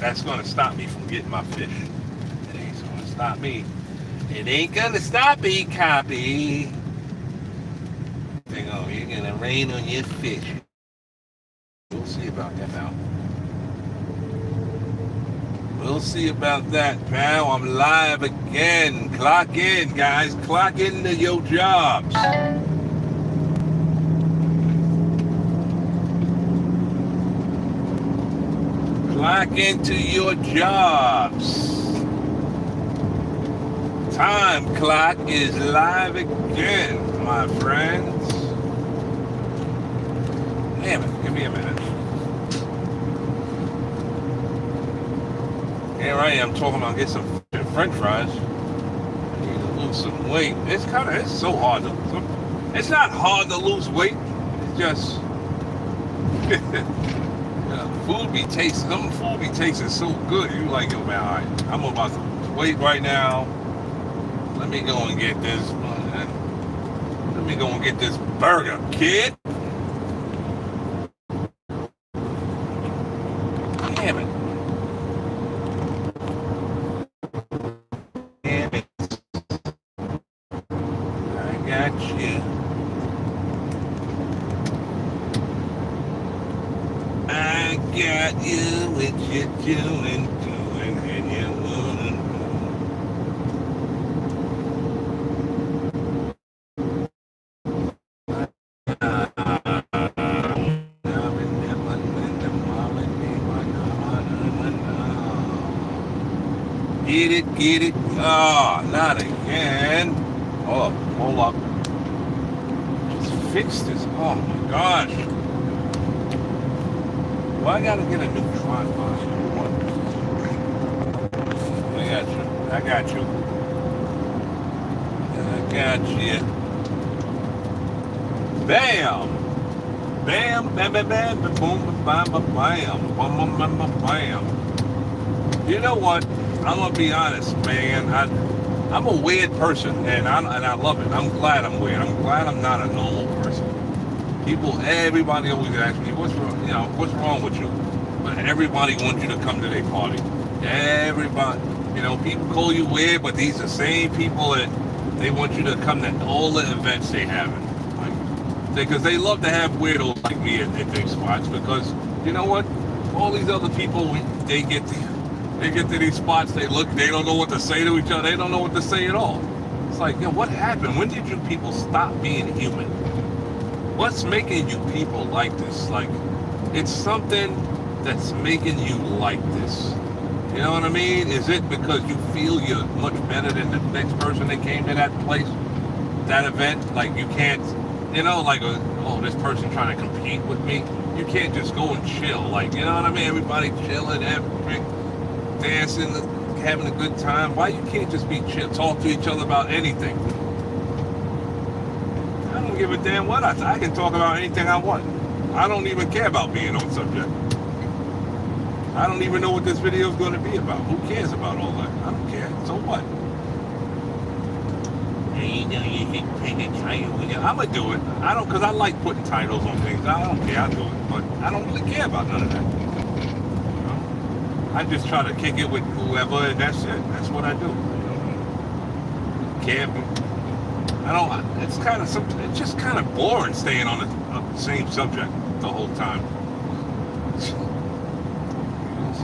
that's gonna stop me from getting my fish. It ain't gonna stop me. It ain't gonna stop me, copy. Think, oh, you're gonna rain on your fish. We'll see about that now. We'll see about that, pal. I'm live again. Clock in, guys. Clock into your jobs. Clock into your jobs. Time clock is live again, my friends. Damn it, give me a minute. Here I am talking about get some French fries. I need to lose some weight. It's so hard to. It's not hard to lose weight. It's just food be tasting. Some food be tasting so good. You like, yo, man, all right, I'm about to wait right now. Let me go and get this. Let me go and get this burger, kid. Damn it. Damn it. I got you. I got you, what you doing, and you wanna Get it. Oh, not again. Oh, hold up. Just fix this. Oh my gosh. Well, I gotta get a new tripod. I got you. Bam! Bam, bam, bam, bam, bam, boom, bam, bam, bam, bam, bam, bam, bam. You know what? I'm gonna be honest, man. I'm a weird person, and I love it. I'm glad I'm weird. I'm glad I'm not a normal person. Everybody always asks me, what's wrong with you? But everybody wants you to come to their party. Everybody, people call you weird, but these are the same people that they want you to come to all the events they have. Because they love to have weirdos like me at their spots. Because you know what? All these other people, they get to these spots, they don't know what to say to each other, they don't know what to say at all. It's like, what happened? When did you people stop being human? What's making you people like this? Like, it's something that's making you like this. You know what I mean? Is it because you feel you're much better than the next person that came to that place, that event? Like, you can't, this person trying to compete with me. You can't just go and chill. Like, you know what I mean? Everybody chilling, dancing, having a good time. Why you can't just be chill, talk to each other about anything? I don't give a damn what I can talk about anything I want. I don't even care about being on subject. I don't even know what this video is going to be about. Who cares about all that? I don't care. So what? You should take a title. I'm going to do it. Because I like putting titles on things. I don't care. I'll do it. But I don't really care about none of that. I just try to kick it with whoever, and that's it. That's what I do. Camping. It's just kind of boring staying on the same subject the whole time. It's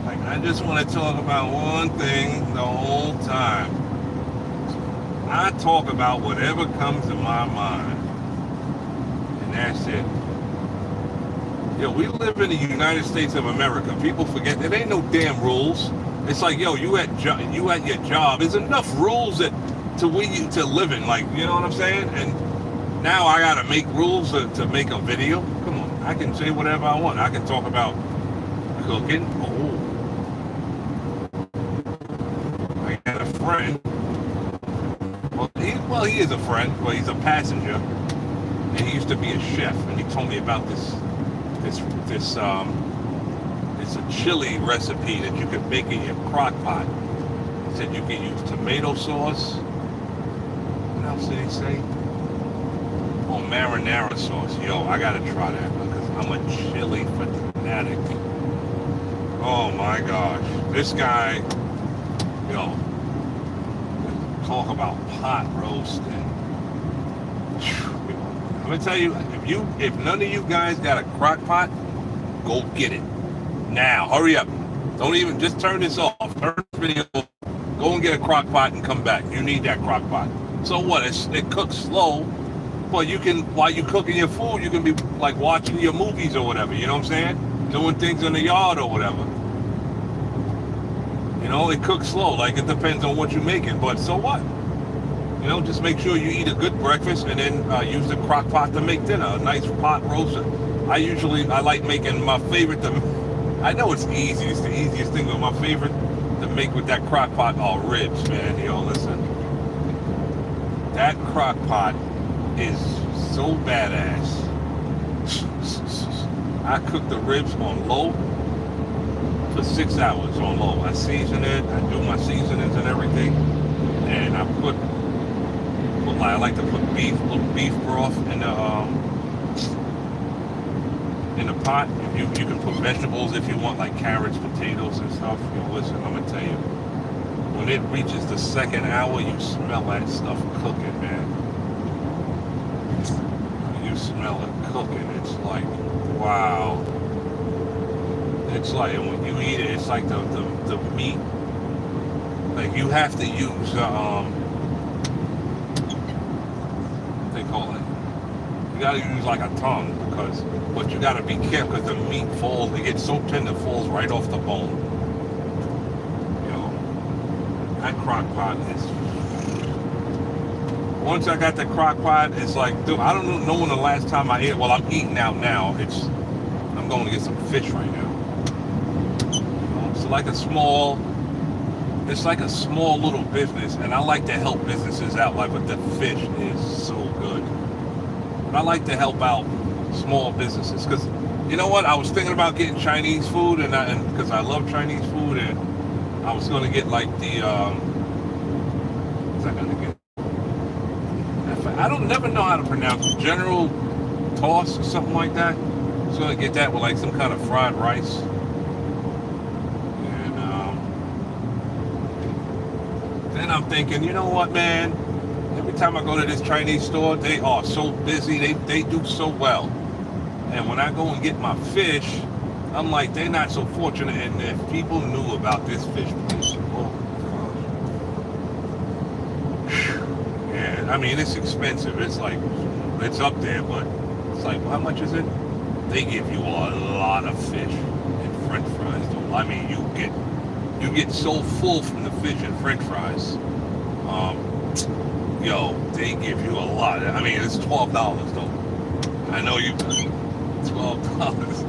like, I just want to talk about one thing the whole time. I talk about whatever comes to my mind. And that's it. We live in the United States of America. People forget there ain't no damn rules. It's like, you at your job. There's enough rules to live in. Like, you know what I'm saying? And now I gotta make rules to make a video. Come on, I can say whatever I want. I can talk about cooking. I got a friend. Well, he is a friend, but he's a passenger, and he used to be a chef. And he told me about this it's a chili recipe that you can make in your crock pot. He said you can use tomato sauce. What else did he say? Oh, marinara sauce. I gotta try that because I'm a chili fanatic. Oh my gosh. This guy, talk about pot roasting. I'm gonna tell you, if none of you guys got a crock pot, go get it now. Hurry up! Don't even just turn this off. Turn this video. Go and get a crock pot and come back. You need that crock pot. So what? It cooks slow, but you can, while you cooking your food, you can be like watching your movies or whatever. You know what I'm saying? Doing things in the yard or whatever. It cooks slow. Like, it depends on what you're making, but so what? Just make sure you eat a good breakfast and then use the crock pot to make dinner. A nice pot roasted. I like making my favorite. I know it's easy. It's the easiest thing, but my favorite to make with that crock pot are ribs, man. Listen. That crock pot is so badass. I cook the ribs on low for 6 hours on low. I season it. I do my seasonings and everything, and I like to put little beef broth in the pot. You can put vegetables if you want, like carrots, potatoes, and stuff. Listen, I'm gonna tell you, when it reaches the second hour, you smell that stuff cooking, man. You smell it cooking. It's like, wow. It's like, and when you eat it, it's like the meat. Like, you have to use what they call it. You gotta use like a tongue, but you gotta be careful because the meat falls. It gets so tender, it falls right off the bone. That crock pot is. Once I got the crock pot, it's like, dude, I don't know when the last time I ate. Well, I'm eating out now. I'm going to get some fish right now. It's like a small little business, and I like to help businesses out. Like, but the fish is so good. But I like to help out small businesses because, you know what? I was thinking about getting Chinese food, and because I love Chinese food, and I was going to get like the what's I going to get? I never know how to pronounce it. General Toss or something like that. I was going to get that with like some kind of fried rice. And then I'm thinking, you know what, man? Every time I go to this Chinese store, they are so busy. They do so well. And when I go and get my fish, I'm like, they're not so fortunate. And if people knew about this fish place, oh gosh. Yeah, I mean, it's expensive. It's like, it's up there, but it's like, how much is it? They give you a lot of fish and French fries. I mean, you get so full from the fish and French fries. They give you a lot. I mean, it's $12 though. I know you. $12.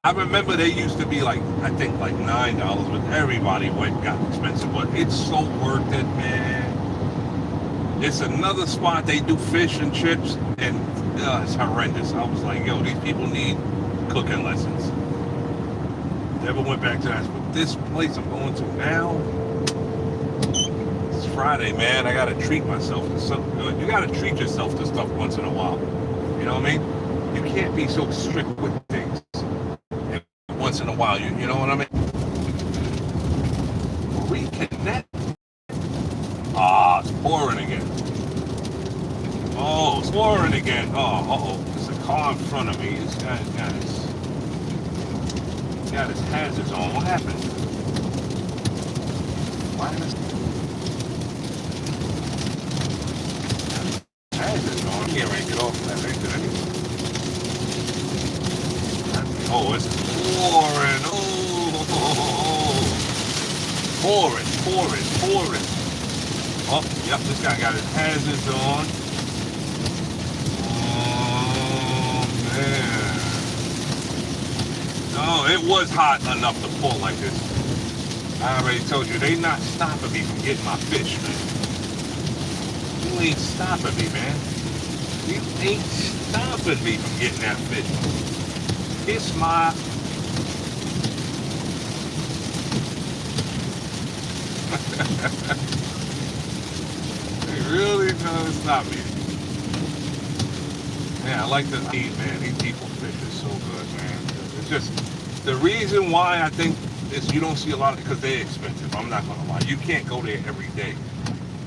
I remember they used to be like, I think like $9, but everybody got expensive. But it's so worth it, man. It's another spot they do fish and chips, and it's horrendous. I was like, these people need cooking lessons. Never went back to that. But this place I'm going to now, it's Friday, man. I gotta treat myself to something good. You gotta treat yourself to stuff once in a while. You know what I mean? You can't be so strict with things. And once in a while, you know what I mean? Reconnect. It's pouring again. Oh, it's pouring again. Uh-oh. There's a car in front of me. This guy's got his hazards on. What happened? Why is this hazards on? I can't really get off that exit anyway. Oh, it's pouring. Pouring. Oh, yep, this guy got his hazards on. Oh, man. No, it was hot enough to pour like this. I already told you, they not stopping me from getting my fish, man. You ain't stopping me, man. You ain't stopping me from getting that fish. Kiss my... They really trying to stop me. Yeah, I like to eat, man. These people fish is so good, man. It's just the reason why I think you don't see a lot of because they're expensive. I'm not gonna lie. You can't go there every day.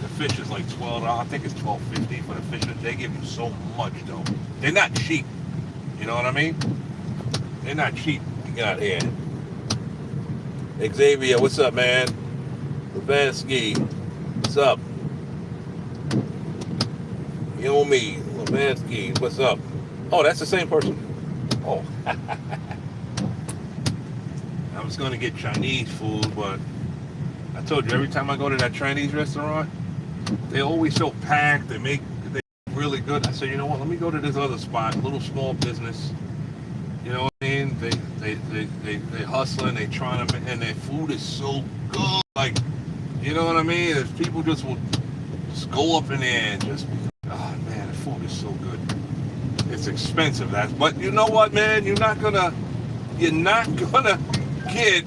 The fish is like $12. I think it's $12.50 for the fish. They give you so much though. They're not cheap. You know what I mean? They're not cheap. Get out here. Xavier, what's up, man? Levansky, what's up? You know me, Levansky, what's up? Oh, that's the same person. Oh. I was going to get Chinese food, but I told you, every time I go to that Chinese restaurant, they always so packed. They really good. I said, you know what? Let me go to this other spot, little small business. You know what I mean? They hustling, they trying to, and their food is so good. Like, you know what I mean? If people just will just go up in there and just, oh man, the food is so good. It's expensive, but you know what, man? You're not gonna get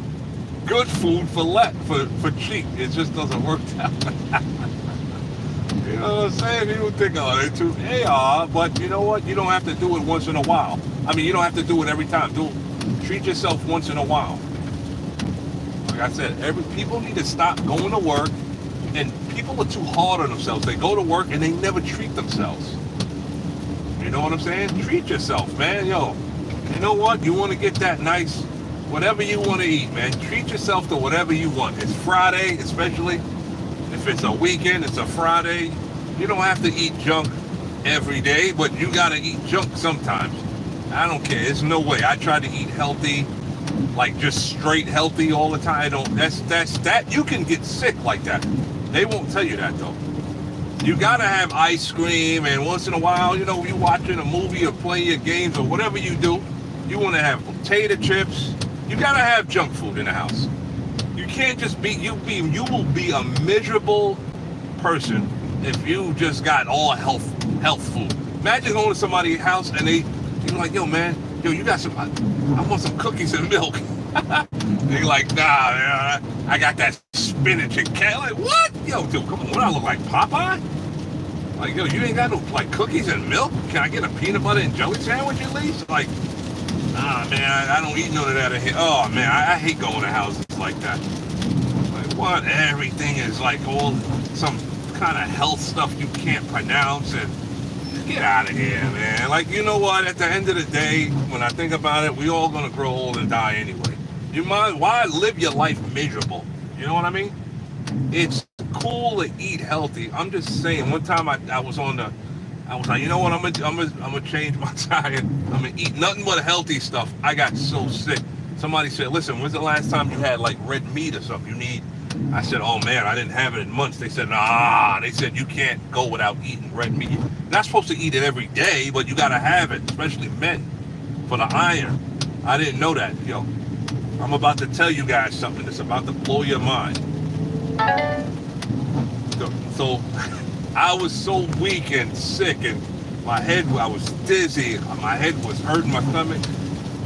good food for cheap. It just doesn't work that way. You know what I'm saying? People think, oh, they're too, they are, but you know what? You don't have to do it once in a while. I mean, you don't have to do it every time. Treat yourself once in a while. Like I said, people need to stop going to work, and people are too hard on themselves. They go to work and they never treat themselves. You know what I'm saying? Treat yourself, man. Yo, you know what? You want to get that nice, whatever you want to eat, man. Treat yourself to whatever you want. It's Friday, especially. If it's a weekend, it's a Friday. You don't have to eat junk every day, but you got to eat junk sometimes. I don't care. There's no way. I try to eat healthy, like just straight healthy all the time. I don't. That you can get sick like that. They won't tell you that though. You gotta have ice cream, and once in a while, you know, you watching a movie or playing your games or whatever you do, you want to have potato chips. You gotta have junk food in the house. You can't just you will be a miserable person if you just got all health food. Imagine going to somebody's house and you're like, yo man, you got some, I want some cookies and milk. They're like, nah, man, I got that spinach and carrot. Like, what? Yo, dude, come on, what I look like, Popeye? Like, yo, you ain't got no, like, cookies and milk? Can I get a peanut butter and jelly sandwich at least? Like, nah, man, I don't eat none of that in here. Oh, man, I hate going to houses like that. Like, what? Everything is, like, all some kind of health stuff you can't pronounce, and get out of here, man. Like, you know what? At the end of the day, when I think about it, we all gonna grow old and die anyway. Why live your life miserable? You know what I mean? It's cool to eat healthy. I'm just saying. One time I was like, you know what? I'm gonna change my diet. I'm gonna eat nothing but healthy stuff. I got so sick. Somebody said, listen, when's the last time you had like red meat or something? I said, oh man, I didn't have it in months. They said, nah. They said you can't go without eating red meat. You're not supposed to eat it every day, but you gotta have it, especially men, for the iron. I didn't know that. Yo, I'm about to tell you guys something that's about to blow your mind. So I was so weak and sick, and I was dizzy. My head was hurting my stomach,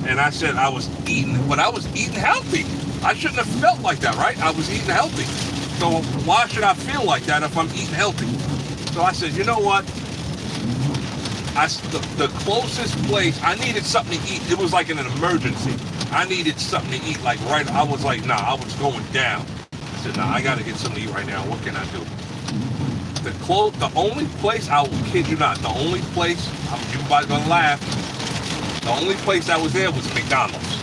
and I said I was eating, but I was eating healthy. I shouldn't have felt like that, right? I was eating healthy. So why should I feel like that if I'm eating healthy? So I said, you know what? The closest place, I needed something to eat. It was like an emergency. I needed something to eat, like right. I was like, nah, I was going down. I said, nah, I got to get something to eat right now. What can I do? The only place, I will kid you not, the only place, everybody's gonna laugh, the only place I was there was McDonald's.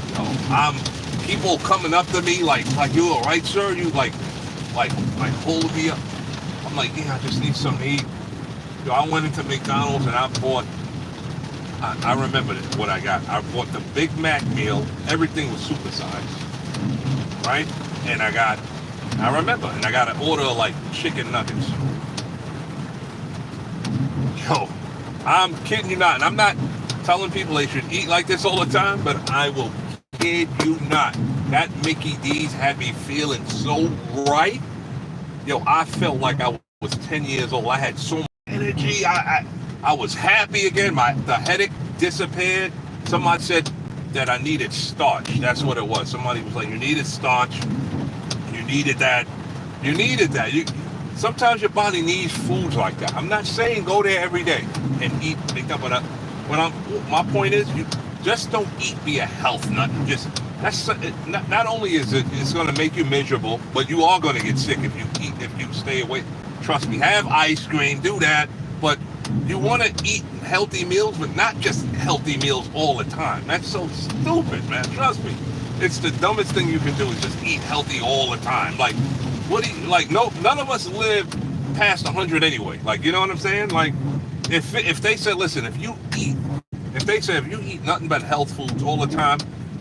You know, people coming up to me like you all right, sir? You like holding me up. I'm like, yeah, I just need something to eat. Yo, I went into McDonald's and I bought, I remember what I got. I bought the Big Mac meal. Everything was supersized, right? And I got an order of like chicken nuggets. Yo, I'm kidding you not. And I'm not telling people they should eat like this all the time, but I will kid you not. That Mickey D's had me feeling so right. Yo, I felt like I was 10 years old. I had so much energy. I was happy again. The headache disappeared. Somebody said that I needed starch. That's what it was. Somebody was like, you needed starch. You needed that. Sometimes your body needs foods like that. I'm not saying go there every day and eat. My point is, you just don't eat be a health nut. not only is it's going to make you miserable, but you are going to get sick if you stay away. Trust me, have ice cream, do that, but you want to eat healthy meals, but not just healthy meals all the time. That's so stupid, man. Trust me, it's the dumbest thing you can do is just eat healthy all the time. Like, what do you like? No, none of us live past 100 anyway. Like, you know what I'm saying? Like, if they said, listen, if you eat nothing but health foods all the time,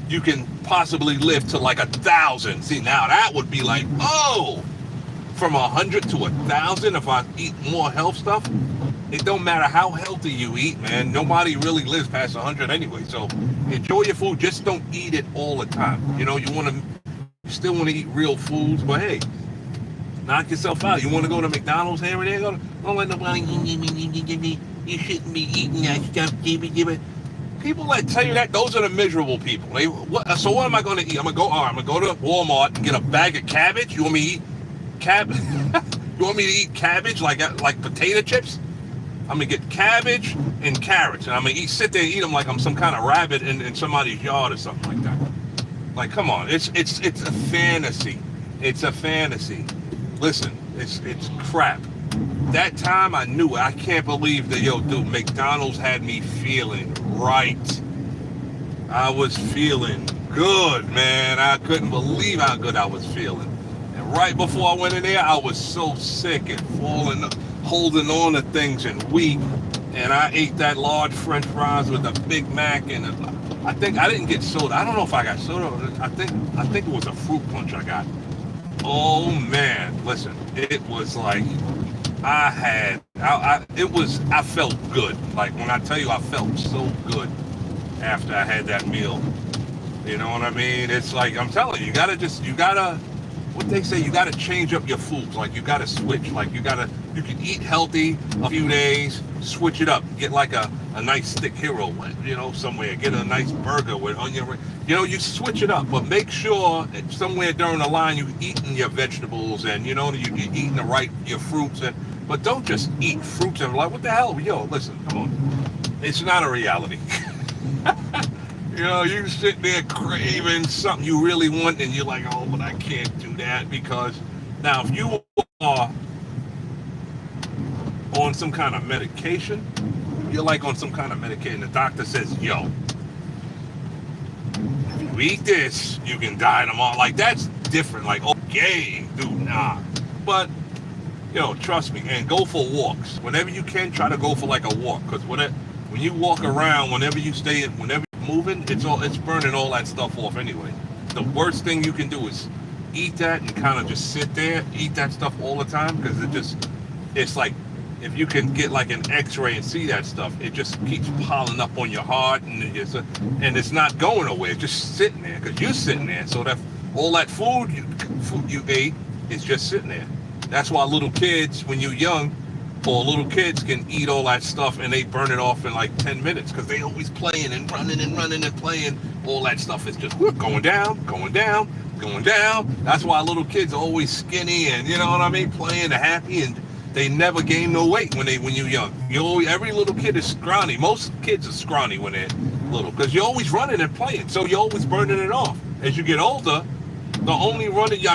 you can possibly live to like 1,000. See, now that would be like, oh, from 100 to 1,000 if I eat more health stuff. It don't matter how healthy you eat, man. Nobody really lives past 100 anyway. So enjoy your food. Just don't eat it all the time. You know, you still want to eat real foods, but hey, knock yourself out. You want to go to McDonald's here and there? Don't let nobody. You shouldn't be eating that stuff. People that tell you that, those are the miserable people. So what am I going to eat? I'm going to go to Walmart and get a bag of cabbage. You want me to eat cabbage? You want me to eat cabbage like potato chips? I'm going to get cabbage and carrots, and I'm going to sit there and eat them like I'm some kind of rabbit in somebody's yard or something like that. Like, come on. It's a fantasy. It's a fantasy. Listen, it's crap. That time I knew it. I can't believe that, dude, McDonald's had me feeling right. I was feeling good, man. I couldn't believe how good I was feeling. And right before I went in there, I was so sick and holding on to things and weak. And I ate that large French fries with a Big Mac, and I think I didn't get soda. I don't know if I got soda. I think it was a fruit punch I got. Oh man, listen, it was like I felt good. Like, when I tell you I felt so good after I had that meal. You know what I mean? It's like, I'm telling you, what they say, you gotta change up your foods. Like, you gotta switch. Like, you can eat healthy a few days, switch it up. Get like a nice stick hero, somewhere. Get a nice burger with onion. You switch it up, but make sure that somewhere during the line you're eating your vegetables and, you're eating your fruits. But don't just eat fruits and like, what the hell? Listen, come on. It's not a reality. You sit there craving something you really want, and you're like, oh, but I can't do that, because now if you are on some kind of medication, the doctor says, if you eat this, you can die tomorrow. Like, that's different. Like, okay, dude, nah. But, trust me, and go for walks. Whenever you can, try to go for like a walk, because when you walk around, whenever you're moving, it's burning all that stuff off anyway. The worst thing you can do is eat that and kind of just sit there, eat that stuff all the time, because it's like, if you can get like an x-ray and see that stuff, it just keeps piling up on your heart, and it's not going nowhere. It's just sitting there, because you're sitting there. So that all that food you ate is just sitting there. That's why little kids, when you're young, or little kids can eat all that stuff and they burn it off in like 10 minutes, because they always playing and running and playing. All that stuff is just going down. That's why little kids are always skinny and, playing and happy, and they never gain no weight when you're young. Every little kid is scrawny. Most kids are scrawny when they're little, because you're always running and playing, so you're always burning it off. As you get older, the only running, you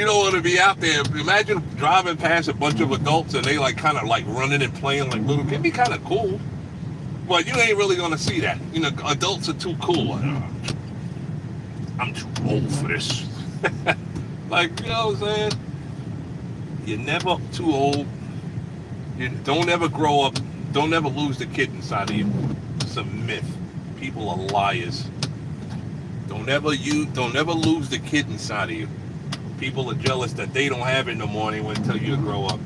don't want to be out there. Imagine driving past a bunch of adults and they kind of running and playing like little kids. It'd be kind of cool, but you ain't really going to see that. Adults are too cool. I'm too old for this. Like, you know what I'm saying? You're never too old. You don't ever grow up. Don't ever lose the kid inside of you. It's a myth. People are liars. Don't ever lose the kid inside of you. People are jealous that they don't have it in the morning when they tell you to grow up.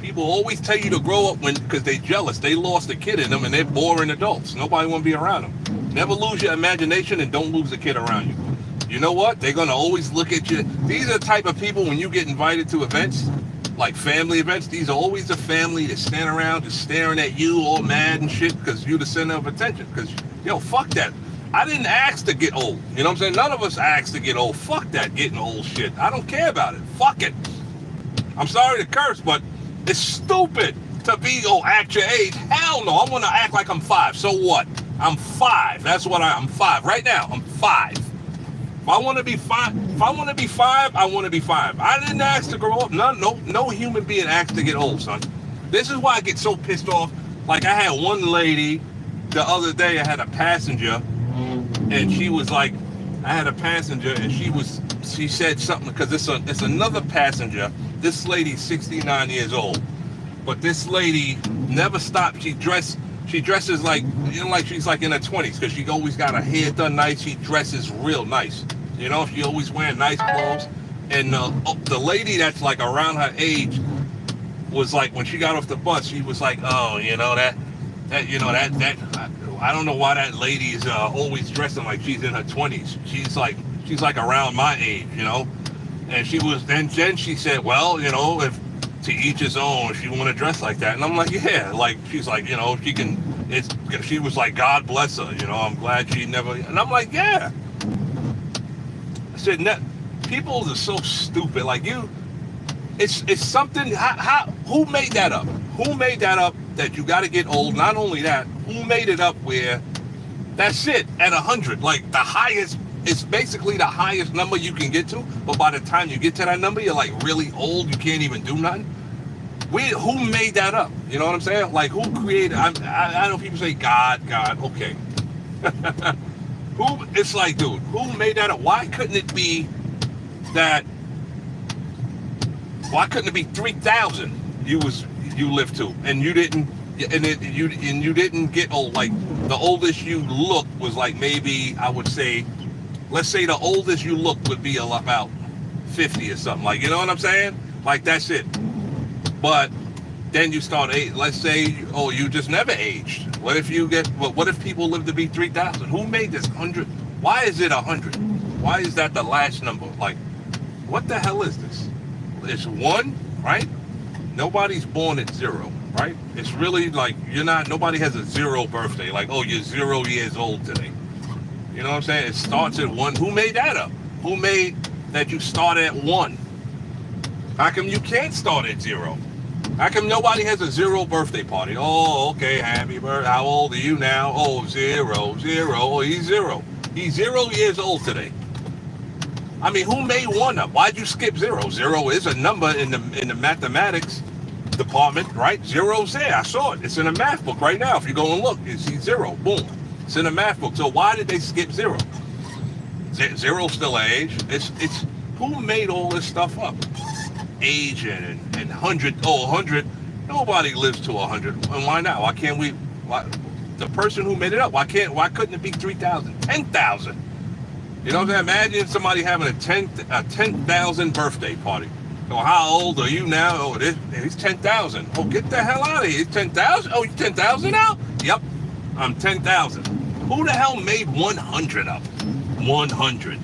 People always tell you to grow up because they're jealous. They lost a kid in them and they're boring adults. Nobody want to be around them. Never lose your imagination and don't lose the kid around you. You know what? They're going to always look at you. These are the type of people, when you get invited to events, like family events, these are always the family that stand around just staring at you all mad and shit because you're the center of attention. Because, fuck that. I didn't ask to get old. You know what I'm saying? None of us asked to get old. Fuck that getting old shit. I don't care about it. Fuck it. I'm sorry to curse, but it's stupid to be, act your age. Hell no. I want to act like I'm 5. So what? I'm 5. That's what I'm 5. Right now, I'm 5. If I want to be five, I want to be five. I didn't ask to grow up. No human being asked to get old, son. This is why I get so pissed off. Like I had one lady the other day. I had a passenger, and she was like, she said something because it's another passenger. This lady's 69 years old, but this lady never stopped. She dresses like, like she's like in her 20s because she always got her hair done nice. She dresses real nice. She always wearing nice clothes. And the lady that's like around her age was like, when she got off the bus, she was like, oh, that I don't know why that lady is always dressing like she's in her 20s. She's like around my age, And she was, then she said, well, if to each his own, if you want to dress like that. And I'm like, yeah, like, she's like, she can, she was like, God bless her, I'm glad she never, and I'm like, yeah. I said, people are so stupid. Like it's something, who made that up? Who made that up that you got to get old? Not only that, who made it up where that's it at 100, like the highest, it's basically the highest number you can get to, but by the time you get to that number, you're like really old, you can't even do nothing. Who made that up? You know what I'm saying? Like, who created, I know people say God, okay. It's like, dude, who made that up? Why couldn't it be 3,000 you lived to, and you didn't, and you didn't get old? Like, the oldest you looked was like, maybe, I would say, let's say the oldest you looked would be about 50 or something. Like, you know what I'm saying? Like, that's it. But then you start, let's say, oh, you just never aged. What if people live to be 3,000? Who made this 100? Why is it 100? Why is that the last number? Like, what the hell is this? It's 1, right? Nobody's born at 0, right? It's really like, nobody has a 0 birthday. Like, oh, you're 0 years old today. You know what I'm saying? It starts at 1. Who made that up? Who made that you start at 1? How come you can't start at 0? How come nobody has a 0 birthday party? Oh, okay, happy birthday. How old are you now? Oh, 0. Oh, he's 0. He's 0 years old today. I mean, who made 1 up? Why'd you skip 0? 0 is a number in the mathematics department, right? 0's there. I saw it. It's in a math book right now. If you go and look, you see 0. Boom. It's in a math book. So why did they skip 0? 0's still an age. It's who made all this stuff up? Age and 100. Oh, 100. Nobody lives to 100. And why not? Why can't we? The person who made it up, why couldn't it be 3,000? 10,000. You know what I'm saying? Imagine somebody having a 10,000 birthday party. So how old are you now? Oh, he's 10,000. Oh, get the hell out of here. He's 10,000? Oh, you're 10,000 now? Yep, I'm 10,000. Who the hell made 100 up? 100.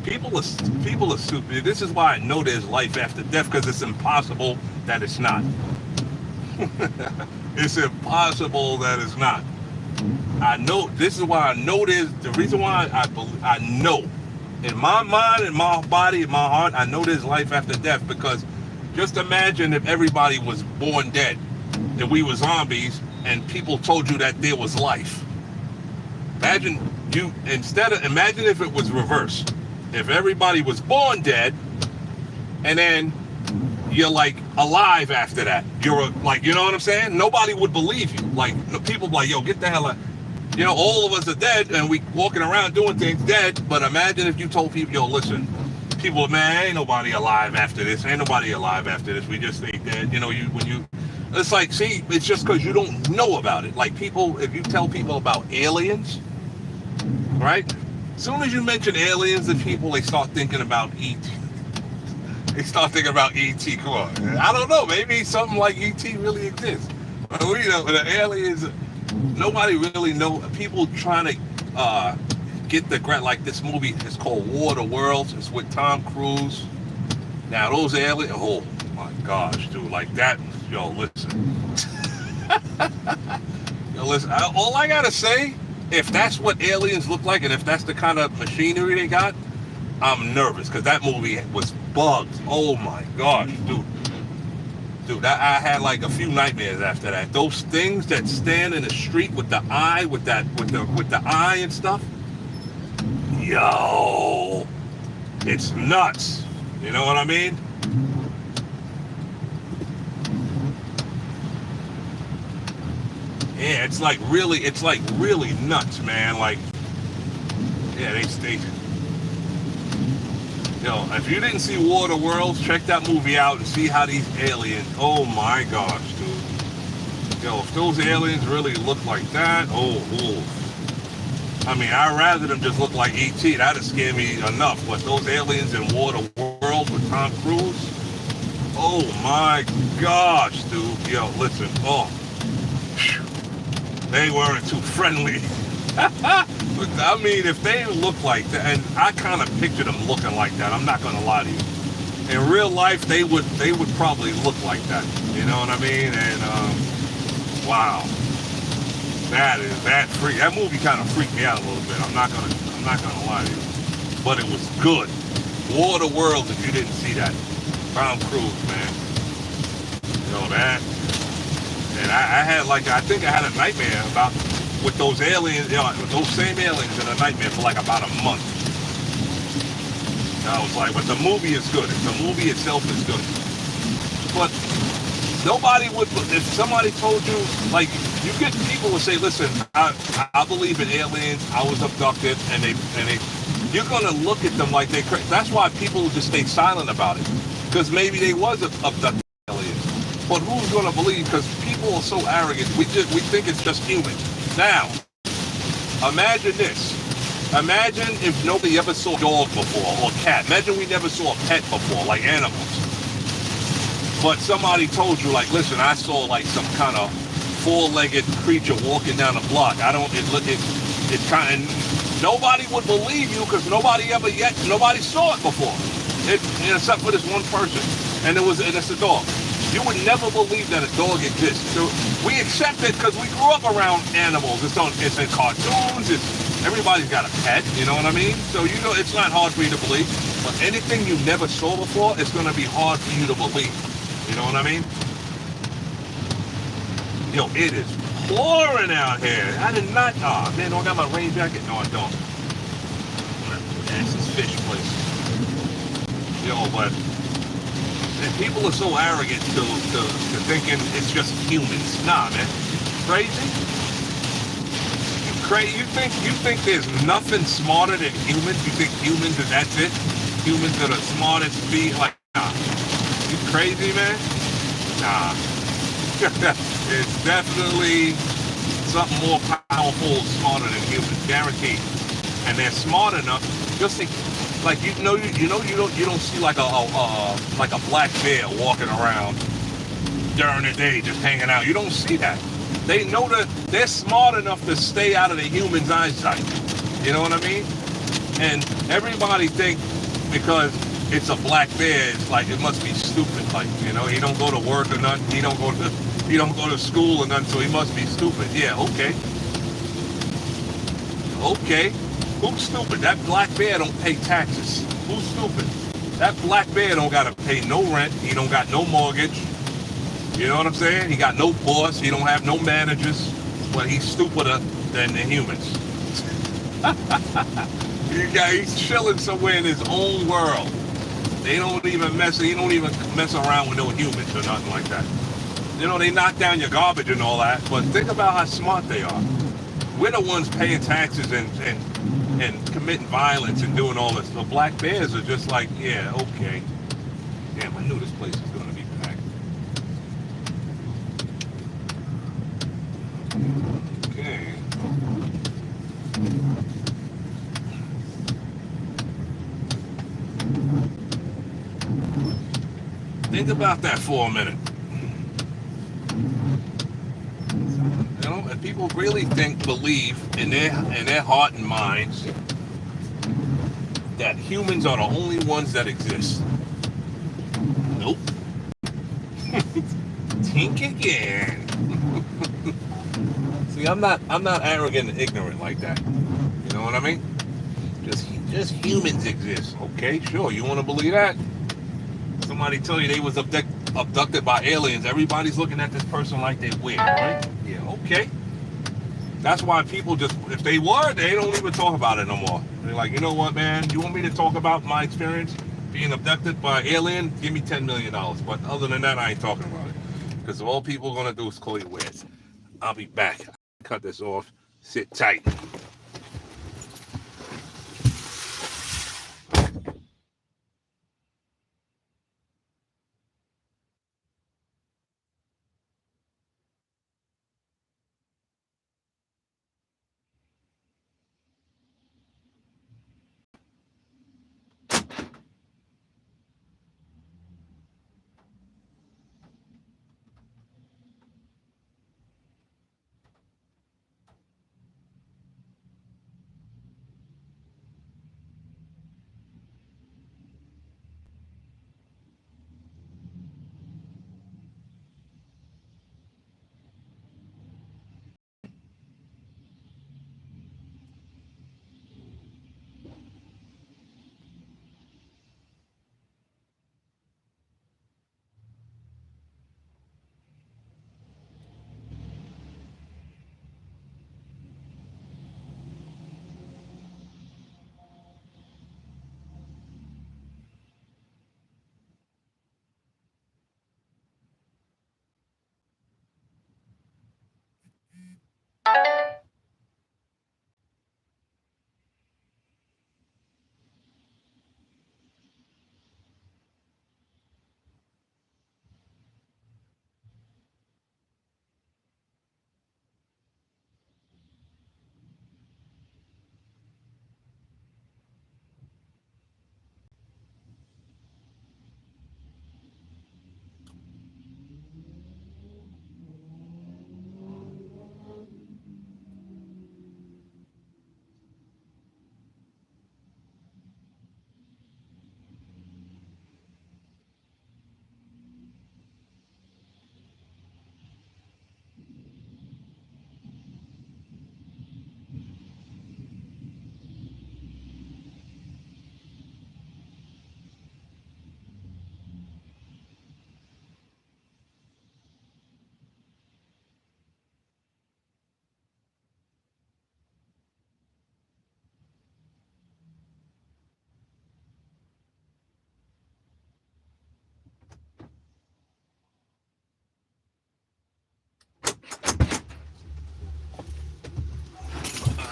People are stupid. This is why I know there's life after death, because it's impossible that it's not. It's impossible that it's not. I know. This is why I know there's. The reason why I know, in my mind, in my body, in my heart, I know there's life after death. Because just imagine if everybody was born dead, and we were zombies, and people told you that there was life. Imagine if it was reversed. If everybody was born dead, and then you're like alive after that, you're like, you know what I'm saying? Nobody would believe you. Like, people be like, yo, get the hell out. All of us are dead, and we walking around doing things dead. But imagine if you told people, yo, listen, people, man, ain't nobody alive after this. Ain't nobody alive after this. We just stay dead. It's like, see, it's just because you don't know about it. Like, people, if you tell people about aliens, right? As soon as you mention aliens to people, they start thinking about E.T. They start thinking about E.T. Come on. I don't know. Maybe something like E.T. really exists. But the aliens, nobody really know. People trying to get like this movie is called War of the Worlds. It's with Tom Cruise. Now, those aliens, oh my gosh, dude, like that. Yo, listen. All I gotta say, if that's what aliens look like, and if that's the kind of machinery they got, I'm nervous, because that movie was bugged. Oh my gosh, dude, I had like a few nightmares after that. Those things that stand in the street with the eye, with the eye and stuff. Yo, it's nuts. You know what I mean? Yeah, it's like really nuts, man. Like, yeah, they yo, if you didn't see War of the Worlds, check that movie out and see how these aliens, oh my gosh, dude. Yo, if those aliens really look like that, I mean, I'd rather them just look like E.T. That'd scare me enough. But those aliens in War of the Worlds with Tom Cruise, oh my gosh, dude. Yo, listen, they weren't too friendly. I mean, if they look like that, and I kind of picture them looking like that, I'm not going to lie to you. In real life, they would probably look like that. You know what I mean? And wow, that freak. That movie kind of freaked me out a little bit. I'm not gonna lie to you, but it was good. War of the Worlds. If you didn't see that, Tom Cruise, man. You know that. And I think I had a nightmare with those aliens, those same aliens in a nightmare for like about a month. And I was like, but the movie is good. The movie itself is good. But nobody would, if somebody told you, like, you get people would say, listen, I believe in aliens, I was abducted, and they you're going to look at them like they're crazy. That's why people just stay silent about it. Because maybe they was abducted aliens. But who's going to believe? Because people are so arrogant. We think it's just humans. Now, imagine this. Imagine if nobody ever saw a dog before or cat. Imagine we never saw a pet before, like animals. But somebody told you, like, listen, I saw like some kind of four-legged creature walking down the block. It kind of, nobody would believe you because nobody saw it before. Except for this one person, and it's a dog. You would never believe that a dog exists. So we accept it because we grew up around animals. It's in cartoons. Everybody's got a pet. You know what I mean? So it's not hard for you to believe. But anything you never saw before, it's going to be hard for you to believe. You know what I mean? Yo, it is pouring out here. I did not. Oh man, do I got my rain jacket? No, I don't. That's this fish place. Yo, but. And people are so arrogant to thinking it's just humans. Nah, man. Crazy? You think there's nothing smarter than humans? You think humans are that's it? Humans are the smartest being? Like, nah. You crazy, man? Nah. It's definitely something more powerful, smarter than humans, guaranteed. And they're smart enough. Just think. Like you don't see like a black bear walking around during the day just hanging out. You don't see that. They know that they're smart enough to stay out of the human's eyesight. You know what I mean? And everybody think because it's a black bear, it's like it must be stupid. Like, he don't go to work or nothing. He don't go to school or nothing, so he must be stupid. Yeah, okay. Okay. Who's stupid? That black bear don't pay taxes. Who's stupid? That black bear don't gotta pay no rent. He don't got no mortgage. You know what I'm saying? He got no boss. He don't have no managers. But he's stupider than the humans. He's chilling somewhere in his own world. He don't even mess around with no humans or nothing like that. They knock down your garbage and all that. But think about how smart they are. We're the ones paying taxes and committing violence and doing all this. The black bears are just like, yeah, okay. Damn, I knew this place was going to be packed. Okay. Think about that for a minute. And people really believe in their heart and minds that humans are the only ones that exist. Nope. Think again. See, I'm not arrogant and ignorant like that. You know what I mean? Just humans exist. Okay, sure. You want to believe that? Somebody tell you they was abducted by aliens. Everybody's looking at this person like they're weird, right? Yeah, okay. That's why people just, if they were, they don't even talk about it no more. They're like, you know what, man? You want me to talk about my experience being abducted by an alien? Give me $10 million. But other than that, I ain't talking about it. Because all people are gonna do is call you weird. I'll be back. Cut this off. Sit tight.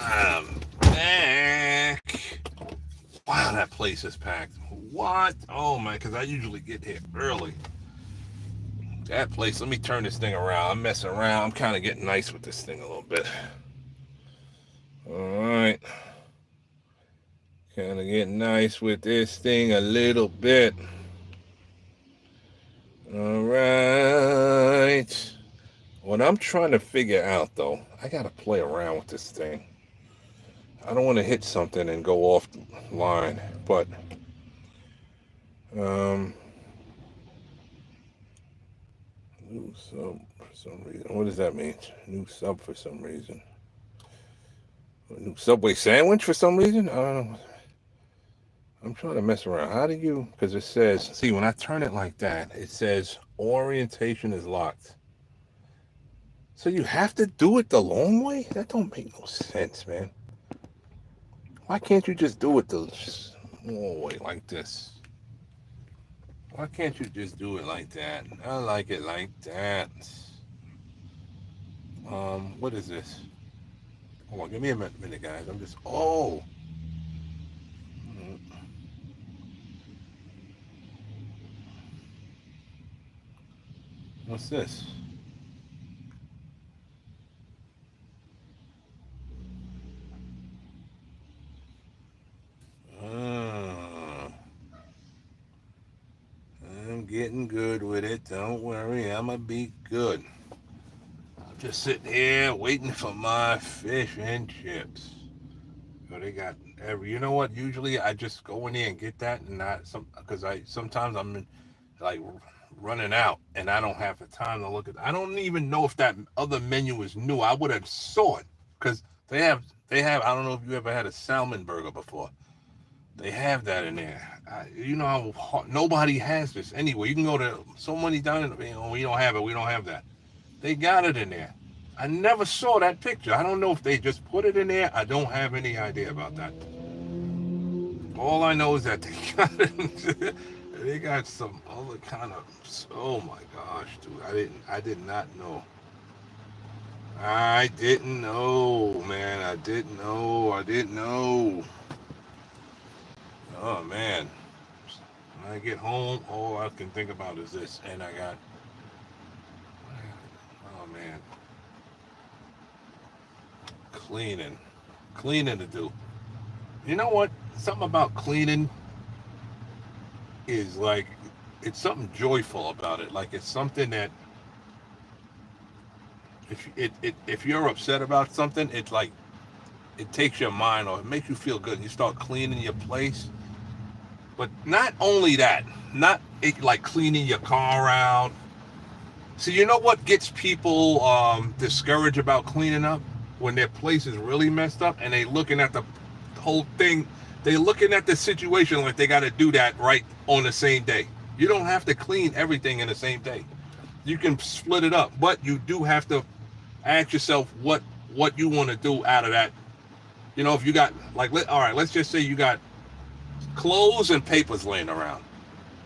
I'm back. Wow, that place is packed. What? Oh man, because I usually get here early. That place, let me turn this thing around. I'm messing around. I'm kind of getting nice with this thing a little bit. All right. Kind of getting nice with this thing a little bit. All right. What I'm trying to figure out, though, I got to play around with this thing. I don't want to hit something and go offline, but new sub for some reason. What does that mean? New sub for some reason. A new Subway sandwich for some reason? I don't know. I'm trying to mess around. How do you? Because it says, see, when I turn it like that, it says orientation is locked. So you have to do it the long way? That don't make no sense, man. Why can't you just do it the long way like this? Why can't you just do it like that? I like it like that. What is this? Hold on, give me a minute, guys. I'm just, oh. What's this? I'm getting good with it. Don't worry, I'ma be good. I'm just sitting here waiting for my fish and chips. So they got every. You know what? Usually I just go in there and get that, and not some because I sometimes I'm like running out and I don't have the time to look at. I don't even know if that other menu is new. I would have saw it because they have. I don't know if you ever had a salmon burger before. They have that in there. You know how nobody has this anyway. You can go to so many down. We don't have it. We don't have that. They got it in there. I never saw that picture. I don't know if they just put it in there. I don't have any idea about that. All I know is that they got some other kind of. Oh my gosh, dude! I did not know. I didn't know, man. I didn't know. I didn't know. Oh man. When I get home, all I can think about is this, and I got. Oh man, cleaning, cleaning to do. You know what? Something about cleaning is like it's something joyful about it. Like it's something that if you're upset about something, it's like it takes your mind or it makes you feel good. You start cleaning your place, but not only that, not it, like cleaning your car out. So you know what gets people discouraged about cleaning up when their place is really messed up and they looking at the whole thing. They looking at the situation like they got to do that right on the same day. You don't have to clean everything in the same day. You can split it up, but you do have to ask yourself what you want to do out of that. You know, if you got like, all right, let's just say you got clothes and papers laying around.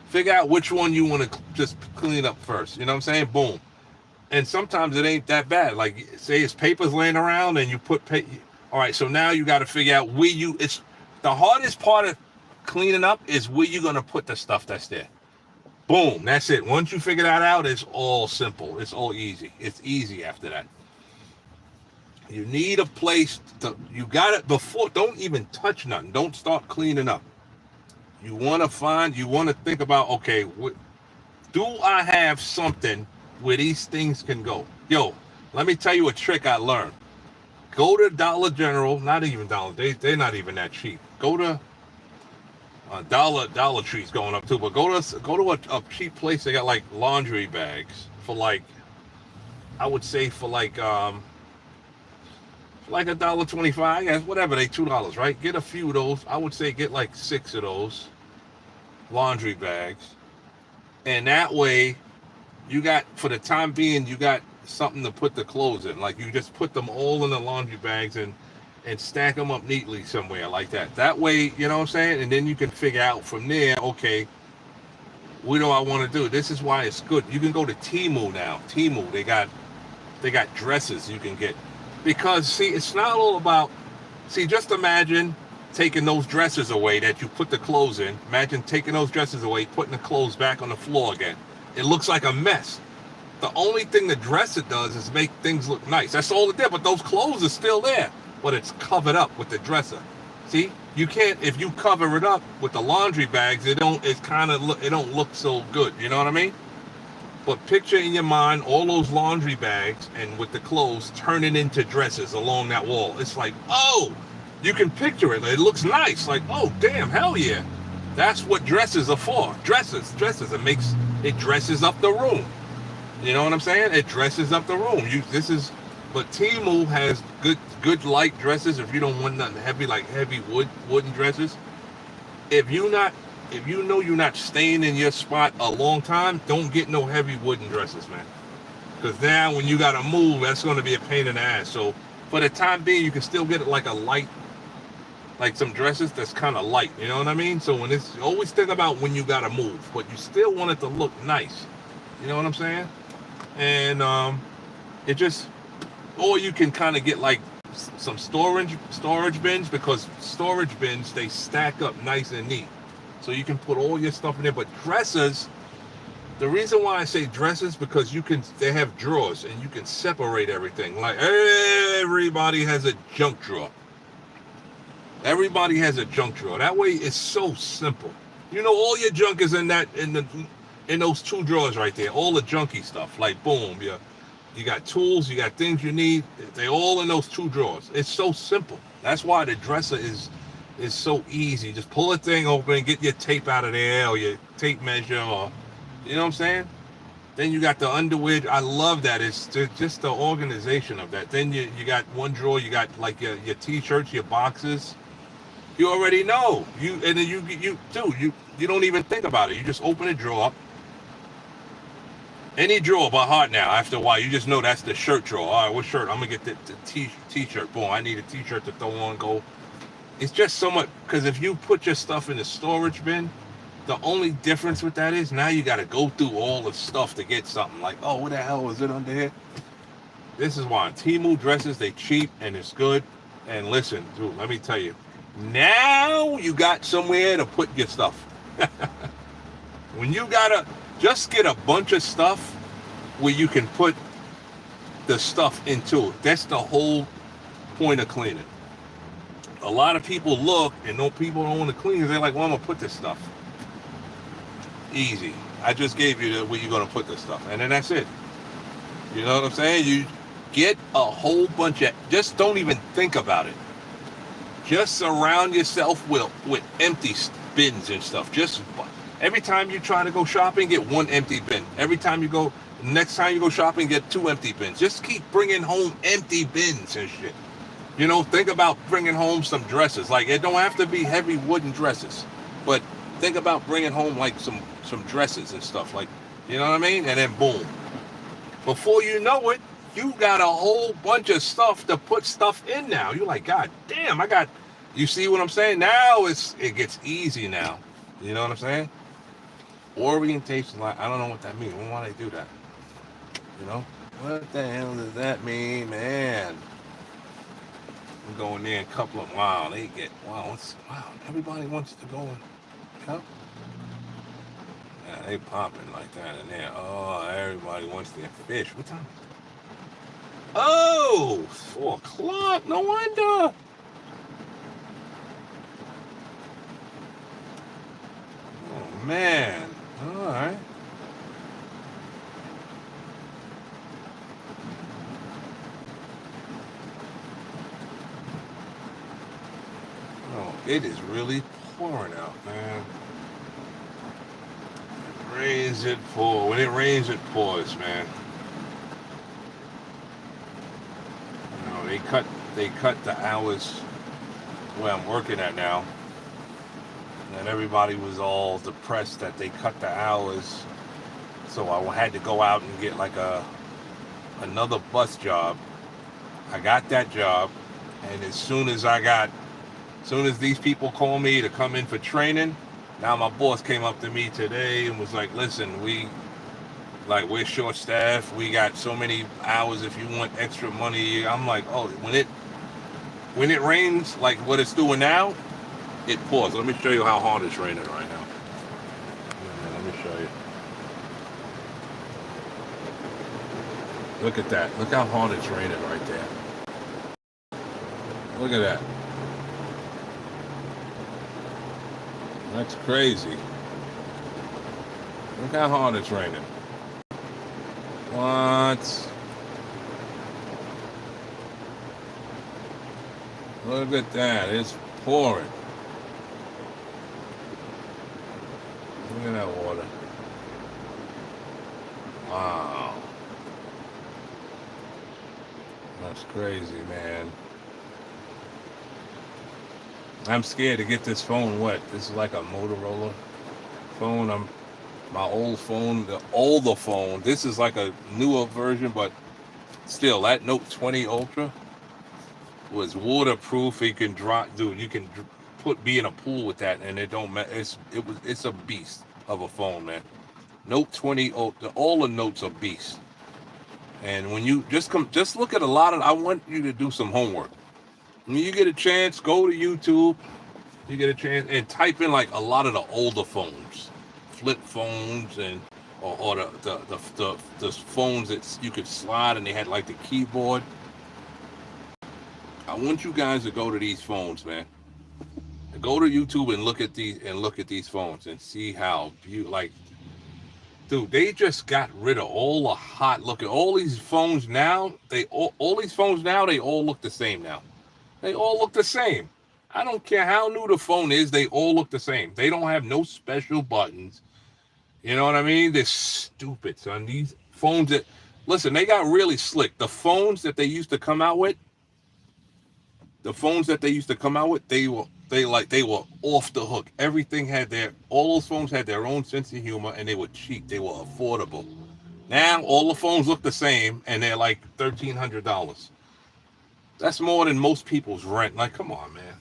Figure out which one you want to just clean up first. You know what I'm saying? Boom. And sometimes it ain't that bad. Like, say it's papers laying around and you put all right, so now you got to figure out where it's the hardest part of cleaning up is where you're going to put the stuff that's there. Boom, that's it. Once you figure that out, it's all simple. It's all easy. It's easy after that. You need a place you got it before. Don't even touch nothing. Don't start cleaning up. You want to think about, okay, do I have something where these things can go? Yo, let me tell you a trick I learned. Go to Dollar General, not even Dollar, they're not even that cheap. Go to Dollar Tree's going up too, but go to a cheap place. They got like laundry bags for like, I would say for like $1.25, yes, whatever, they $2, right? Get a few of those. I would say get like 6 of those laundry bags. And that way, you got, for the time being, you got something to put the clothes in. Like you just put them all in the laundry bags and stack them up neatly somewhere like that. That way, you know what I'm saying? And then you can figure out from there, okay, what do I want to do? This is why it's good. You can go to Temu now. Temu, they got dresses you can get. Because, see, it's not all about, just imagine taking those dresses away that you put the clothes in. Imagine taking those dresses away, putting the clothes back on the floor again. It looks like a mess. The only thing the dresser does is make things look nice. That's all it did, but those clothes are still there. But it's covered up with the dresser. See, you can't, if you cover it up with the laundry bags, it don't look so good. You know what I mean? But picture in your mind all those laundry bags and with the clothes turning into dresses along that wall. It's like, oh, you can picture it. It looks nice. Like, oh, damn, hell yeah. That's what dresses are for. Dresses. It dresses up the room. You know what I'm saying? It dresses up the room. But Temu has good light dresses. If you don't want nothing heavy, like heavy wooden dresses. If you know you're not staying in your spot a long time, don't get no heavy wooden dresses, man. Because now when you gotta move, that's gonna be a pain in the ass. So for the time being, you can still get it like a light, like some dresses that's kind of light. You know what I mean? So when it's always think about when you gotta move, but you still want it to look nice. You know what I'm saying? And it just, or you can kind of get like some storage bins, because storage bins, they stack up nice and neat. So you can put all your stuff in there. But dressers, the reason why I say dressers, because they have drawers and you can separate everything. Like everybody has a junk drawer. Everybody has a junk drawer. That way it's so simple. You know, all your junk is in those 2 drawers right there. All the junky stuff. Like boom, you got tools, you got things you need. They all in those 2 drawers. It's so simple. That's why the dresser is so easy. Just pull a thing open, get your tape out of there, or your tape measure, or you know what I'm saying? Then you got the underwear. I love that. It's just the organization of that. Then you got one drawer, you got like your t-shirts, your boxes. You already know. You don't even think about it. You just open the drawer up. Any drawer by heart now. After a while, you just know that's the shirt drawer. All right, what shirt? I'm gonna get the t-shirt. Boom, I need a t-shirt to throw on. Go. It's just so much because if you put your stuff in the storage bin, the only difference with that is now you got to go through all the stuff to get something. Like, oh, what the hell is it under here? This is why Temu dresses, they cheap and it's good. And listen, dude, let me tell you, now you got somewhere to put your stuff. When you gotta just get a bunch of stuff where you can put the stuff into it. That's the whole point of cleaning. A lot of people look and people don't want to clean. They're like, well, I'm gonna put this stuff. Easy. I just gave you where you're gonna put this stuff, and then that's it. You know what I'm saying? You get a whole bunch of. Just don't even think about it. Just surround yourself with empty bins and stuff. Just every time you try to go shopping, get one empty bin. Every time you go, next time you go shopping, get 2 empty bins. Just keep bringing home empty bins and shit. You know, think about bringing home some dresses. Like, it don't have to be heavy wooden dresses, but think about bringing home like some dresses and stuff. Like, you know what I mean? And then boom, before you know it, you got a whole bunch of stuff to put stuff in now. You're like, God damn, you see what I'm saying? Now it gets easy now. You know what I'm saying? Orientation line. I don't know what that means. Why do they do that? You know? What the hell does that mean, man? I'm going there in a couple of wow. Wow. Everybody wants to go and yeah, they popping like that in there. Oh, everybody wants their fish. What time? Oh, 4 o'clock. No wonder. Oh man. All right. Oh, it is really pouring out, man. It rains, it pours. When it rains, it pours, man. You know, they cut the hours where I'm working at now. And everybody was all depressed that they cut the hours. So I had to go out and get like another bus job. I got that job, and as soon as these people called me to come in for training, now my boss came up to me today and was like, listen, we're short staffed. We got so many hours. If you want extra money, I'm like, oh, when it rains like what it's doing now, it pours. Let me show you how hard it's raining right now. Let me show you. Look at that. Look how hard it's raining right there. Look at that. That's crazy. Look how hard it's raining. What? Look at that. It's pouring. Look at that water. Wow. That's crazy, man. I'm scared to get this phone wet. This is like a Motorola phone. My old phone, the older phone. This is like a newer version, but still, that Note 20 Ultra was waterproof. You can you can be in a pool with that, and it don't matter. It's a beast of a phone, man. Note 20 Ultra. All the notes are beasts. And when you just look at a lot of. I want you to do some homework. When you get a chance, go to YouTube. You get a chance and type in like a lot of the older phones, flip phones, and or the phones that you could slide and they had like the keyboard. I want you guys to go to these phones, man. Go to YouTube and look at these phones and see how dude, they just got rid of all the hot looking. All these phones now, they all look the same now. They all look the same. I don't care how new the phone is, they all look the same. They don't have no special buttons. You know what I mean? They're stupid, son. These phones listen, they got really slick. The phones that they used to come out with, they were off the hook. Everything all those phones had their own sense of humor, and they were cheap. They were affordable. Now all the phones look the same, and they're like $1,300. That's more than most people's rent. Like, come on, man.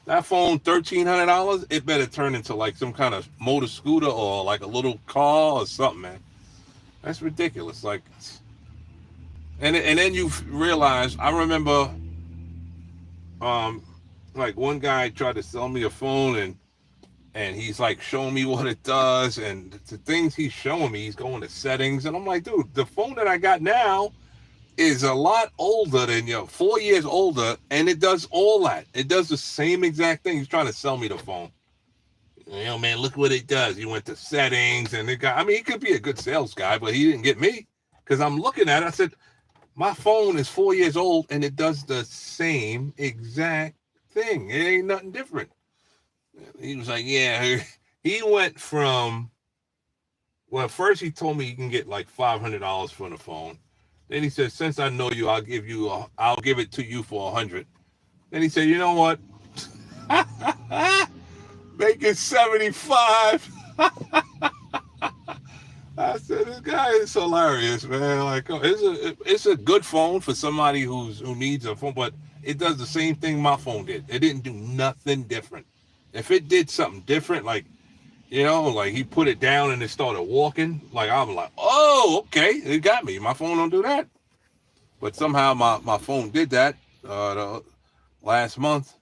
That phone, $1,300. It better turn into like some kind of motor scooter or like a little car or something, man. That's ridiculous. Like, and then you realize. I remember, um, like one guy tried to sell me a phone, and he's like showing me what it does, and the things he's showing me, he's going to settings, and I'm like, dude, the phone that I got now is a lot older than you, 4 years older, and it does all that. It does the same exact thing. He's trying to sell me the phone. Man, look what it does. You went to settings, and it got. I mean, he could be a good sales guy, but he didn't get me because I'm looking at it. I said, my phone is 4 years old, and it does the same exact thing. It ain't nothing different. He was like, yeah. He went from, well, first he told me you can get like $500 for the phone. Then he said, since I know you, I'll give it to you for 100. Then he said, you know what? Make it 75. I said, this guy is hilarious, man. Like, it's a good phone for somebody who needs a phone, but it does the same thing my phone did. It didn't do nothing different. If it did something different, like, like he put it down and it started walking, like I'm like, oh, okay, it got me. My phone don't do that, but somehow my phone did that the last month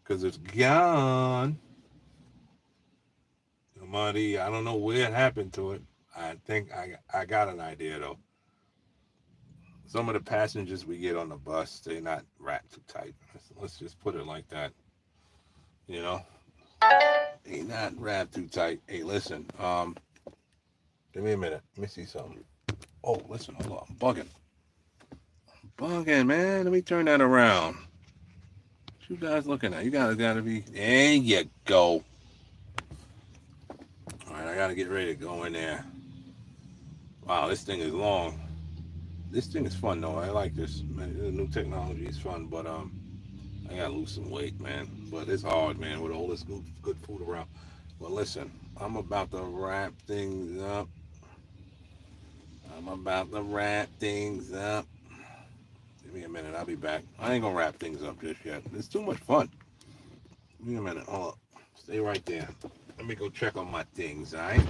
because it's gone. The money, I don't know where it happened to it. I think I got an idea though. Some of the passengers we get on the bus, they not wrapped too tight. Let's just put it like that. You know, they not wrapped too tight. Hey, listen, give me a minute. Let me see something. Oh, listen, hold on, I'm bugging, man. Let me turn that around. What you guys looking at? You guys gotta be. There you go. All right, I gotta get ready to go in there. Wow, this thing is long. This thing is fun though. I like this. Man, the new technology is fun, but I gotta lose some weight, man. But it's hard, man, with all this good food around. But listen, I'm about to wrap things up. I'm about to wrap things up. Give me a minute. I'll be back. I ain't gonna wrap things up just yet. It's too much fun. Give me a minute. Hold up. Stay right there. Let me go check on my things, all right?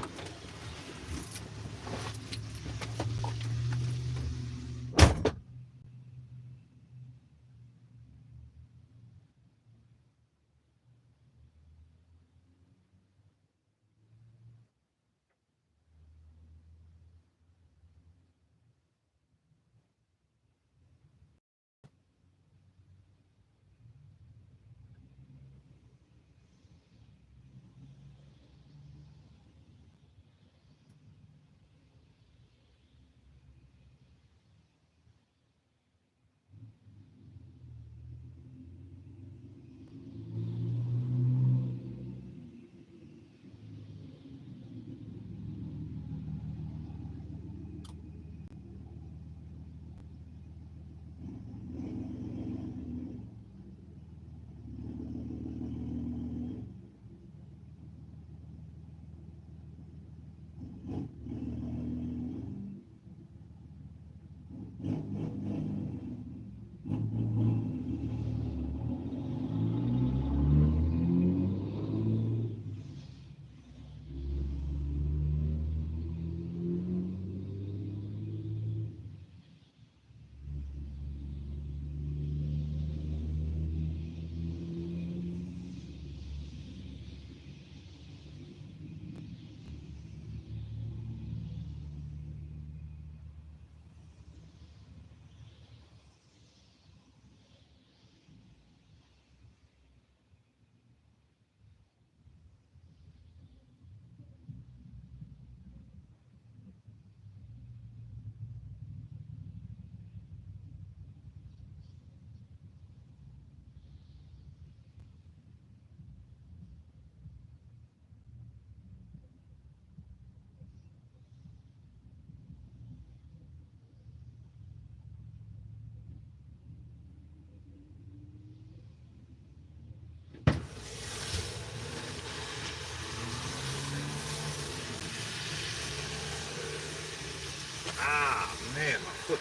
All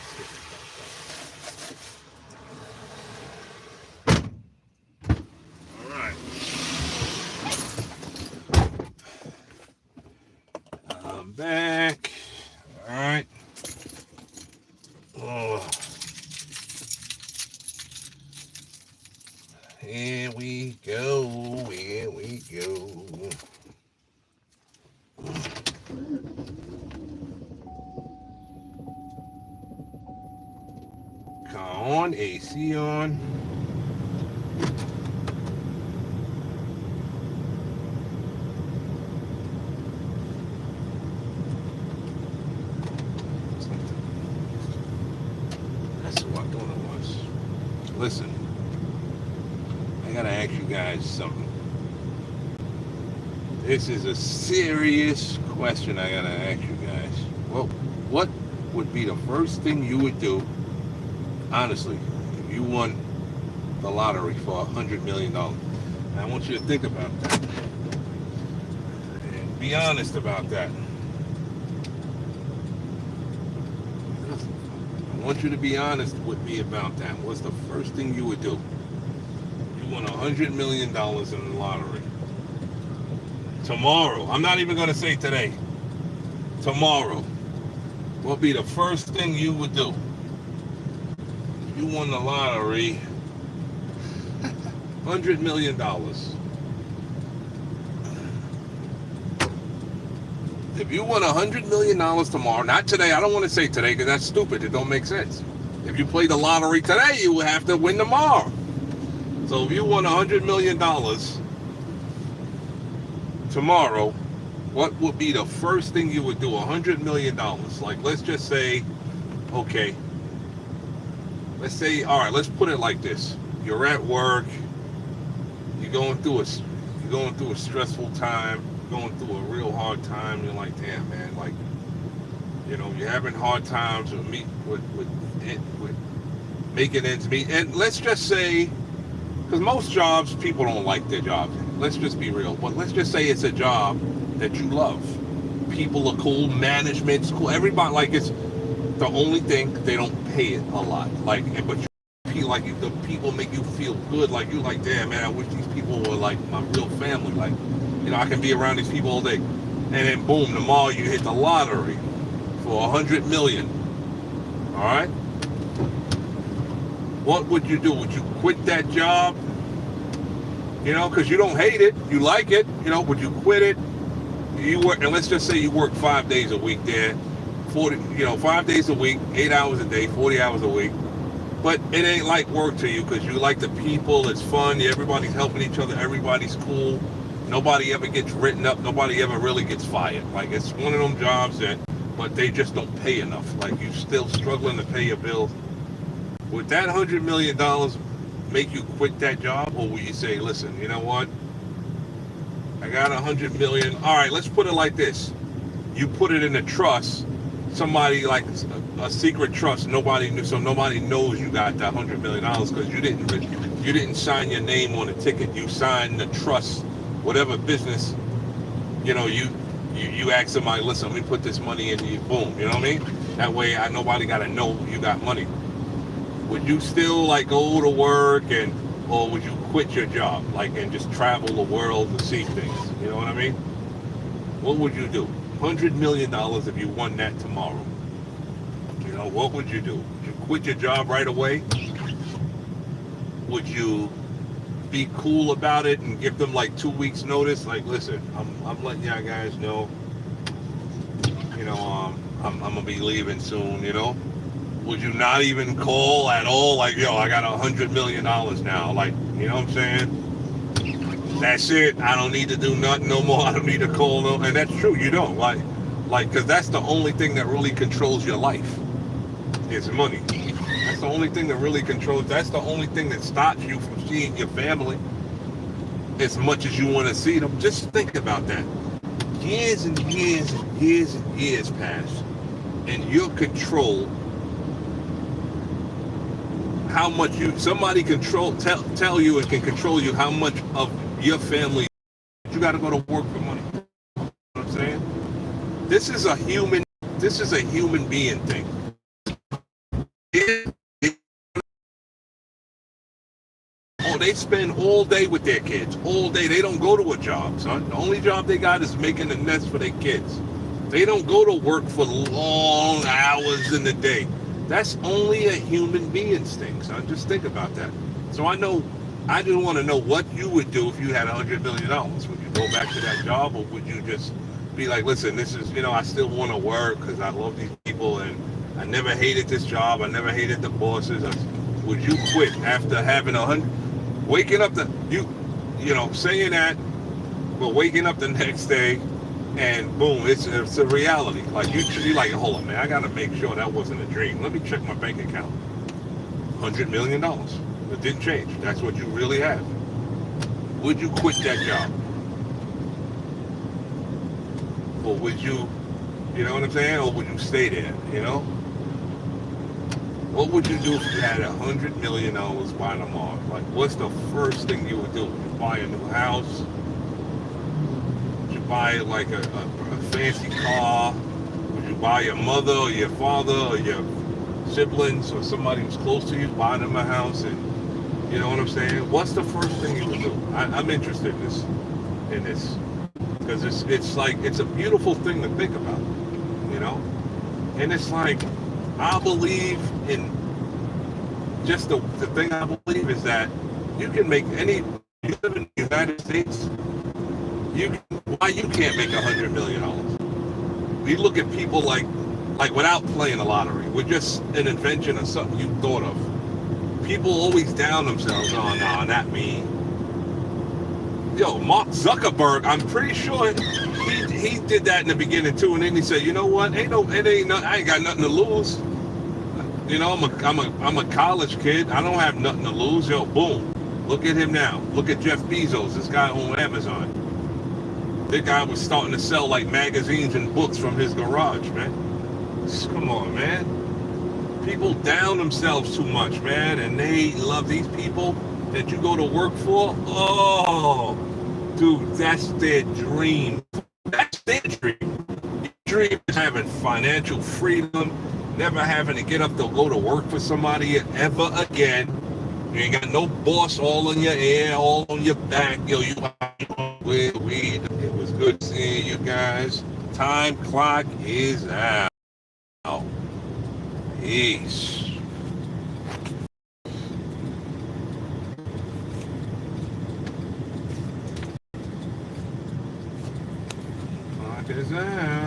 right. I'm back. All right. Oh. Here we go. Here we go. Car on, AC on. That's what I thought it was. Listen, I gotta ask you guys something. This is a serious question I gotta ask you guys. Well, what would be the first thing you would do, honestly, if you won the lottery for $100 million? And I want you to think about that. And be honest about that. I want you to be honest with me about that. What's the first thing you would do? You won $100 million in the lottery. Tomorrow, I'm not even going to say today. Tomorrow, what would be the first thing you would do? You won the lottery, $100 million. If you won $100 million tomorrow, not today, I don't want to say today because that's stupid. It don't make sense. If you play the lottery today, you would have to win tomorrow. So if you won $100 million tomorrow, what would be the first thing you would do? $100 million. Like, let's just say, okay, let's say, all right, let's put it like this. You're at work, you're going through a stressful time, going through a real hard time. You're like, damn, man, like, you know, you're having hard times with making ends meet. And let's just say, because most jobs, people don't like their job. Let's just be real. But let's just say it's a job that you love. People are cool, management's cool. Everybody, like, it's the only thing they don't pay it a lot. Like, but you feel like the people make you feel good. Like, you're like, damn, man, I wish these people were like my real family. Like, you know, I can be around these people all day. And then boom, tomorrow you hit the lottery for $100 million. All right? What would you do? Would you quit that job? You know, because you don't hate it, you like it. You know, would you quit it? You work, and let's just say you work 5 days a week there, 5 days a week, 8 hours a day, 40 hours a week. But it ain't like work to you because you like the people. It's fun. Everybody's helping each other. Everybody's cool. Nobody ever gets written up. Nobody ever really gets fired. Like, it's one of them jobs but they just don't pay enough. Like, you're still struggling to pay your bills. Would that $100 million make you quit that job, or will you say, listen, you know what, I got $100 million. All right, let's put it like this. You put it in a trust, somebody, like a secret trust, nobody knew, so nobody knows you got that $100 million because you didn't sign your name on a ticket. You signed the trust, whatever business, you know, you ask somebody, listen, let me put this money in you, boom, you know what I mean? That way nobody got to know you got money. Would you still, like, go to work, or would you quit your job, like, and just travel the world to see things? You know what I mean? What would you do? $100 million if you won that tomorrow. You know, what would you do? Would you quit your job right away? Would you be cool about it and give them like 2 weeks notice? Like, listen, I'm letting y'all guys know, you know, I'm gonna be leaving soon, you know? Would you not even call at all? Like, yo, I got $100 million now. Like, you know what I'm saying? That's it. I don't need to do nothing no more. I don't need to call no. And that's true. You don't. Like, because that's the only thing that really controls your life is money. That's the only thing that really controls. That's the only thing that stops you from seeing your family as much as you want to see them. Just think about that. Years and years and years and years pass, and your control. How much somebody tell you and can control you how much of your family you got to go to work for money. You know what I'm saying? This is a human being thing. Oh, they spend all day with their kids. All day. They don't go to a job, son. The only job they got is making a nest for their kids. They don't go to work for long hours in the day. That's only a human being's thing, son. Just think about that. So I just want to know what you would do if you had $100 million. Would you go back to that job, or would you just be like, listen, this is, I still want to work because I love these people and I never hated this job. I never hated the bosses. Would you quit after having waking up saying that, but waking up the next day and boom, it's a reality. Like you're like, hold on, man, I gotta make sure that wasn't a dream. Let me check my bank account. $100 million. It didn't change. That's what you really have. Would you quit that job? Or would you know what I'm saying? Or would you stay there, What would you do if you had $100 million by tomorrow? Like, what's the first thing you would do? Would you buy a new house? Would you buy like a fancy car? Would you buy your mother or your father or your siblings or somebody who's close to you, buy them a house? And you know what I'm saying? What's the first thing you would do? I'm interested in this because it's like it's a beautiful thing to think about, and it's like I believe in just the thing I believe is that you can make you live in the United States, why you can't make $100 million? We look at people like without playing the lottery, with just an invention or something you thought of. People always down themselves. Oh no, not me. Yo, Mark Zuckerberg, I'm pretty sure he did that in the beginning too, and then he said, you know what? I ain't got nothing to lose. I'm a college kid. I don't have nothing to lose. Yo, boom. Look at him now. Look at Jeff Bezos. This guy on Amazon. This guy was starting to sell like magazines and books from his garage, man. Come on, man. People down themselves too much, man, and they love these people that you go to work for. Oh, dude, that's their dream. That's their dream. Your dream is having financial freedom, never having to get up to go to work for somebody ever again. You ain't got no boss all on your ear, all on your back. Yo, it was good seeing you guys. Time clock is out. Peace. Clock is out.